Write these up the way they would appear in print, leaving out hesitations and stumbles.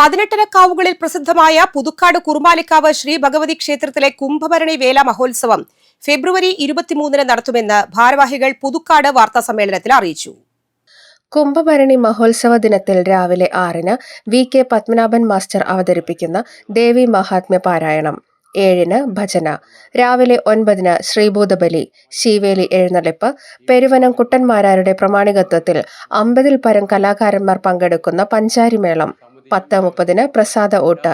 പതിനെട്ടരക്കാവുകളിൽ പ്രസിദ്ധമായ പുതുക്കാട് കുറുമാലിക്കാവ് ശ്രീ ഭഗവതി ക്ഷേത്രത്തിലെ കുംഭഭരണി വേല മഹോത്സവം ഫെബ്രുവരി 23 നടത്തുമെന്ന് ഭാരവാഹികൾ പുതുക്കാട് വാർത്താസമ്മേളനത്തിൽ അറിയിച്ചു. കുംഭഭരണി മഹോത്സവ ദിനത്തിൽ രാവിലെ 6-ന് വി.കെ. പത്മനാഭൻ മാസ്റ്റർ അവതരിപ്പിക്കുന്ന ദേവി മഹാത്മ്യ പാരായണം, 7-ന് ഭജന, രാവിലെ 9-ന് ശ്രീഭൂതബലി, ശീവേലി എഴുന്നള്ളിപ്പ്, പെരുവനം കുട്ടന്മാരാരുടെ പ്രമാണികത്വത്തിൽ 50-ൽ പരം കലാകാരന്മാർ പങ്കെടുക്കുന്ന പഞ്ചാരിമേളം, 10:30-ന് പ്രസാദ ഊട്ട്,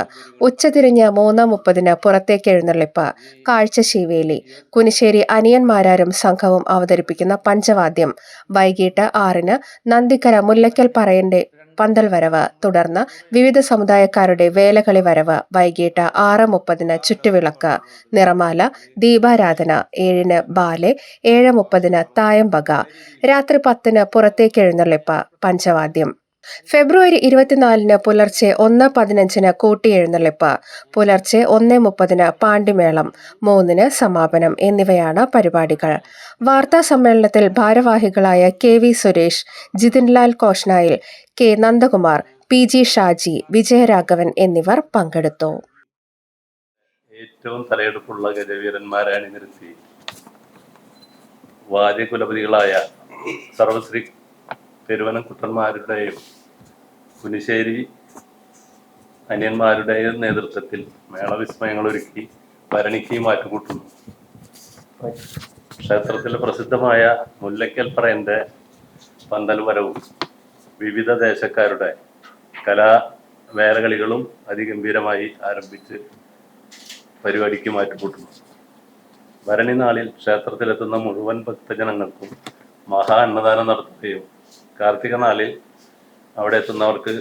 ഉച്ചതിരിഞ്ഞ് 3:30-ന് പുറത്തേക്ക് എഴുന്നള്ളിപ്പ്, കാഴ്ച ശീവേലി, കുനിശ്ശേരി അനിയന്മാരാരും സംഘവും അവതരിപ്പിക്കുന്ന പഞ്ചവാദ്യം, വൈകിട്ട് 6-ന് നന്ദിക്കര മുല്ലയ്ക്കൽ പറയന്റെ പന്തൽ വരവ്, തുടർന്ന് വിവിധ സമുദായക്കാരുടെ വേലകളി വരവ്, വൈകിട്ട് 6:30-ന് ചുറ്റുവിളക്ക്, നിറമാല, ദീപാരാധന, 7-ന് ബാലെ, 7:30-ന് തായമ്പക, രാത്രി 10-ന് പുറത്തേക്ക് എഴുന്നള്ളിപ്പ്, പഞ്ചവാദ്യം. ഫെബ്രുവരി 24-ന് പുലർച്ചെ 1:15-ന് കൂട്ടിയെഴുന്നള്ളിപ്പ്, പുലർച്ചെ 1:30-ന് പാണ്ടിമേളം, 3-ന് സമാപനം എന്നിവയാണ് പരിപാടികൾ. വാർത്താ സമ്മേളനത്തിൽ ഭാരവാഹികളായ കെ.വി. സുരേഷ്, ജിതിൻലാൽ കോഷ്നായിൽ, കെ. നന്ദകുമാർ, പി.ജി. ഷാജി, വിജയരാഘവൻ എന്നിവർ പങ്കെടുത്തു. ഏറ്റവും തലയെടുപ്പുള്ള ഗജവീരന്മാരെ അണിനിരത്തി വാദ്യകുലപതികളായ സർവശ്രീ പെരുവനം കുട്ടന്മാരുടെയും കുനിശ്ശേരി അനിയന്മാരുടെയും നേതൃത്വത്തിൽ മേളവിസ്മയങ്ങൾ ഒരുക്കി ഭരണിക്ക് മാറ്റുകൂട്ടുന്നു. ക്ഷേത്രത്തിലെ പ്രസിദ്ധമായ മുല്ലയ്ക്കൽ പറയന്റെ പന്തൽ വരവും വിവിധ ദേശക്കാരുടെ കലാവേലകളികളും അതിഗംഭീരമായി ആരംഭിച്ച് പരിപാടിക്ക് മാറ്റുകൂട്ടുന്നു. ഭരണി നാളിൽ ക്ഷേത്രത്തിലെത്തുന്ന മുഴുവൻ ഭക്തജനങ്ങൾക്കും മഹാ അന്നദാനം നടത്തുകയും കാർത്തിക നാളിൽ അവിടെ എത്തുന്നവർക്ക്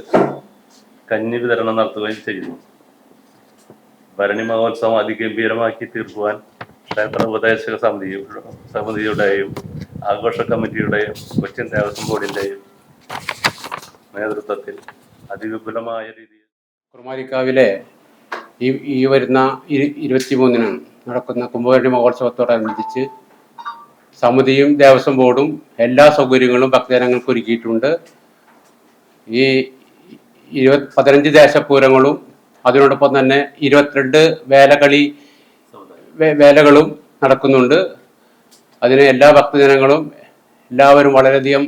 കഞ്ഞി വിതരണം നടത്തുകയും ചെയ്യുന്നു. ഭരണി മഹോത്സവം അതിഗംഭീരമാക്കി തീർക്കുവാൻ ക്ഷേത്ര ഉപദേശക സമിതിയുടെയും ആഘോഷ കമ്മിറ്റിയുടെയും കൊച്ചിൻ ദേവസ്വം ബോർഡിന്റെയും നേതൃത്വത്തിൽ അതിവിപുലമായ രീതിയിൽ കുറുമാലിക്കാവിലെ ഈ വരുന്ന 23-ന് നടക്കുന്ന കുംഭഭരണി മഹോത്സവത്തോടനുബന്ധിച്ച് സമിതിയും ദേവസ്വം ബോർഡും എല്ലാ സൗകര്യങ്ങളും ഭക്തജനങ്ങൾക്ക് ഒരുക്കിയിട്ടുണ്ട്. ഈ 15 ദേശപൂരങ്ങളും അതിനോടൊപ്പം തന്നെ 22 വേലകളും നടക്കുന്നുണ്ട്. അതിന് എല്ലാ ഭക്തജനങ്ങളും എല്ലാവരും വളരെയധികം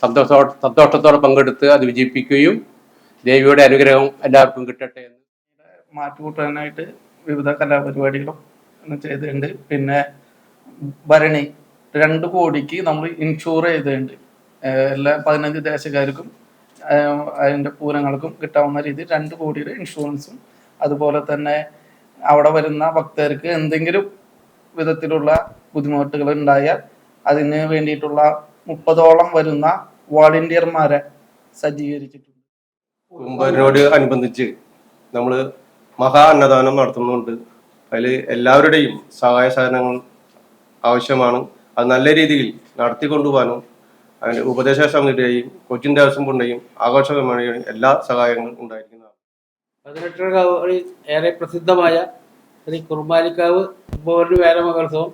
സന്തോഷത്തോടെ പങ്കെടുത്ത് അത് വിജയിപ്പിക്കുകയും ദേവിയുടെ അനുഗ്രഹം എല്ലാവർക്കും കിട്ടട്ടെ എന്ന് മാറ്റുകൂട്ടാനായിട്ട് വിവിധ കലാപരിപാടികളും ചെയ്തിട്ടുണ്ട്. പിന്നെ ഭരണി 2 കോടിക്ക് നമ്മൾ ഇൻഷുർ ചെയ്തിട്ടുണ്ട്. എല്ലാ 15 ദേശക്കാർക്കും അതിൻ്റെ പൂരങ്ങൾക്കും കിട്ടാവുന്ന രീതിയിൽ 2 കോടിയുടെ ഇൻഷുറൻസും, അതുപോലെ തന്നെ അവിടെ വരുന്ന ഭക്തർക്ക് എന്തെങ്കിലും വിധത്തിലുള്ള ബുദ്ധിമുട്ടുകൾ ഉണ്ടായാൽ അതിന് വേണ്ടിയിട്ടുള്ള 30ഓളം വരുന്ന വോളണ്ടിയർമാരെ സജ്ജീകരിച്ചിട്ടുണ്ട്. കുംഭനോട് അനുബന്ധിച്ച് നമ്മൾ മഹാ അന്നദാനം നടത്തുന്നുണ്ട്. അതിൽ എല്ലാവരുടെയും സഹായ സഹകരണങ്ങൾ ആവശ്യമാണ്. അത് നല്ല രീതിയിൽ നടത്തിക്കൊണ്ടുപോകാനും അതിൻ്റെ ഉപദേശ സമിതിയുടെയും കൊച്ചിൻ ദേവസ്വം ബോർഡിന്റെയും ആഘോഷ കമ്മിറ്റിയുടെയും എല്ലാ സഹായങ്ങളും ഉണ്ടായിരിക്കുന്നതാണ്. 18 ഏറെ പ്രസിദ്ധമായ ശ്രീ കുറുമാലിക്കാവ് കുംഭഭരണി വേല മഹോത്സവം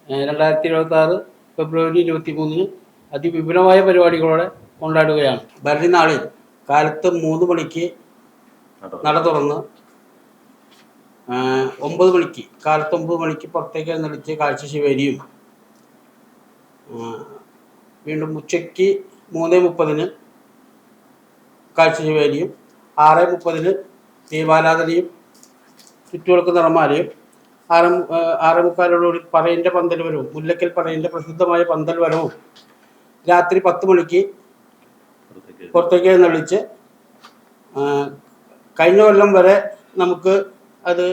2026 ഫെബ്രുവരി 23-ന് അതിവിപുലമായ പരിപാടികളോടെ കൊണ്ടാടുകയാണ്. ഭരണി നാളിൽ കാലത്ത് 3 മണിക്ക് നട തുറന്ന് 9 മണിക്ക് കാലത്ത് 9 മണിക്ക് പുറത്തേക്ക് എഴുന്നള്ളിച്ച് കാഴ്ച ശിവേലിയും, വീണ്ടും ഉച്ചയ്ക്ക് 3:30-ന് കാഴ്ച ശിവേലിയും, 6:30-ന് ദീപാരാധനയും ചുറ്റുവിളക്ക് നിറമാലയും, 6:45 പറയൻ്റെ പന്തൽ വരവും, മുല്ലയ്ക്കൽ പറയൻ്റെ പ്രസിദ്ധമായ പന്തൽ വരവും, രാത്രി 10 മണിക്ക് പുറത്തേക്ക് എഴുന്നള്ളിച്ച് കഴിഞ്ഞ കൊല്ലം വരെ നമുക്ക് അത്